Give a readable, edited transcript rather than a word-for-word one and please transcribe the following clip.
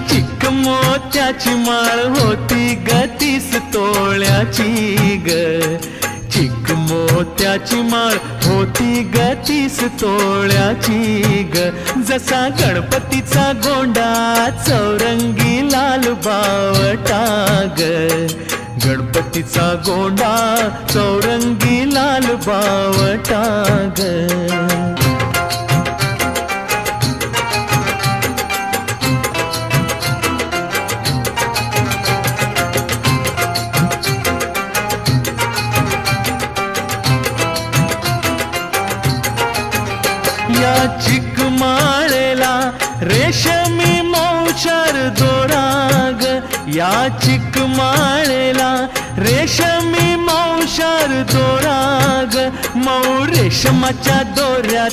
चिक मोत्याची माळ होती ग 30 तोळ्याची ग, चिक मोत्याची माळ होती ग 30 तोळ्याची ग. जसा गणपतीचा गोंडा चौरंगी लाल बावटा ग, गणपतीचा गोंडा चौरंगी लाल बावटा ग. या चिकमाळेला रेशमी मौचार दोराग, या चिकमाळेला रेशमी मौचार दोराग, मऊ रेशमाच्या दोऱ्यात